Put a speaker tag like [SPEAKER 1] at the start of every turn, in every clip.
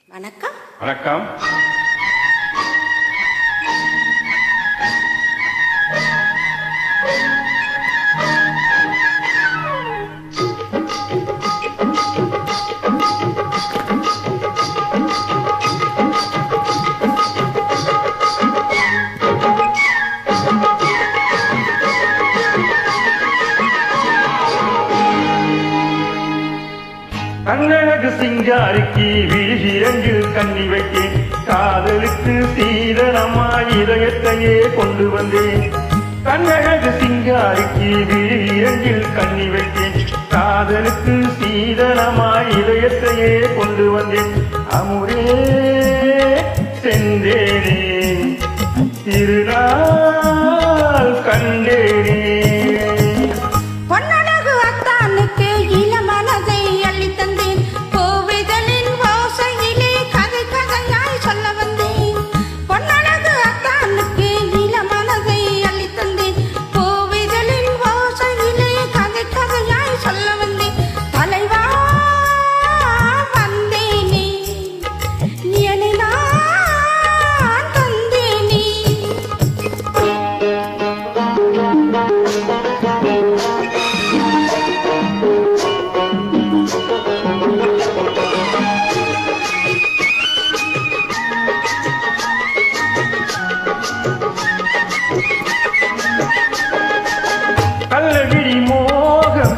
[SPEAKER 1] வணக்கம்.
[SPEAKER 2] வணக்கம். கண்ணழகு சிங்காரிக்கு விழிரண்டில் கண்ணி வைத்தேன். காதலுக்கு சீதனமாய் இதயத்தையே கொண்டு வந்தேன். கண்ணழகு சிங்காரிக்கு விழிரண்டில் கண்ணி வைத்தேன். காதலுக்கு சீதனமாய் இதயத்தையே கொண்டு வந்தேன். அமுரே சென்றேனே திருநாள் கண்டேனே. கள்ளவிழி மோகம்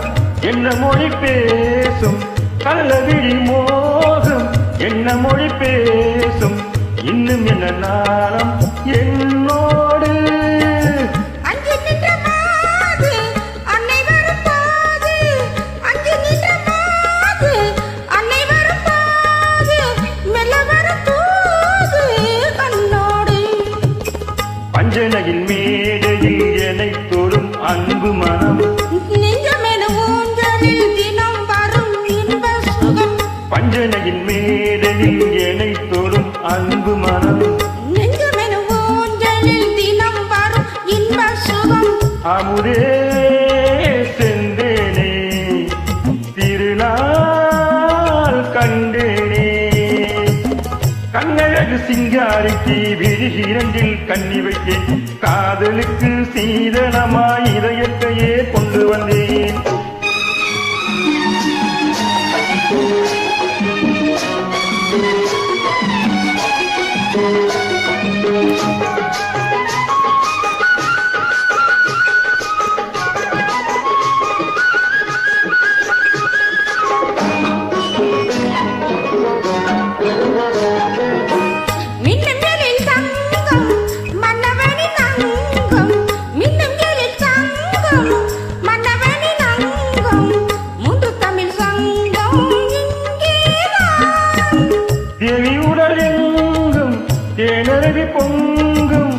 [SPEAKER 2] என்ன மொழி பேசும், கள்ளவிழி மோகம் என்ன மொழி பேசும். இன்னும் என்ன நாளம் என்னோடு பஞ்சனையில் மேடையில் என்னை தொடும் அன்பு மனம். பஞ்சனையில் மேடையில் என்னை தொடும் அன்பு மனம். அமுதே சென்றேனே திருநாள் கண்டேனே. கண்ணழகு சிங்காரிக்கு விழிரண்டில் கண்ணி வைத்தேன். காதலுக்கு சீதனமாய் இதயத்தையே கொண்டு வந்தேன். தேவி உடல் எங்கும் தேனருவி பொங்கும்,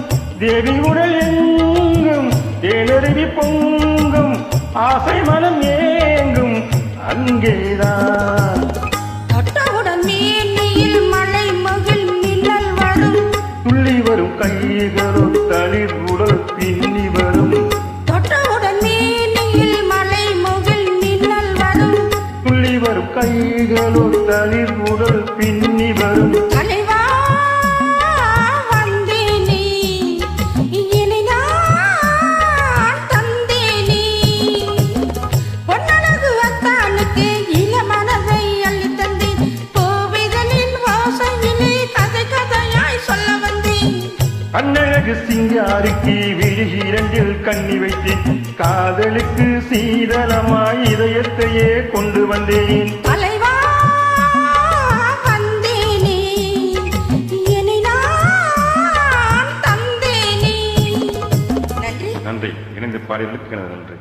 [SPEAKER 2] தேவி உடல் எங்கும் தேனருவி பொங்கும். ஆசை மனம் ஏங்கும் அங்கேதான்.
[SPEAKER 1] தொட்டவுடன் மேனியில் மழை மகிழ் மின்னல் வரும்.
[SPEAKER 2] துள்ளி வரும் கைகளோ தளிர் உடல் பின்னி வரும்.
[SPEAKER 1] தொட்டவுடன் மேனியில் மழை மகிழ் மின்னல் வரும்.
[SPEAKER 2] துள்ளி வரும் கைகளோ தளிர் உடல் பின்னி வரும்.
[SPEAKER 1] தலைவா வந்தேனே இனி நான் தந்தேனே. பொன்னழகு அத்தானுக்கு இள மனதை அள்ளி தந்தேன். கோவிதலின் வாசையிலே கதை கதையாய் சொல்ல வந்தேன்.
[SPEAKER 2] கண்ணழகு சிங்காரிக்கு விழிரண்டில் கண்ணி வைத்தேன். காதலுக்கு சீதனமாய் இதயத்தையே கொண்டு வந்தேன்.
[SPEAKER 1] தலைவா வந்தேனே இனி நான் தந்தேனே. நன்றி.
[SPEAKER 2] நன்றி. இணைந்து பாடியதற்கு நன்றி.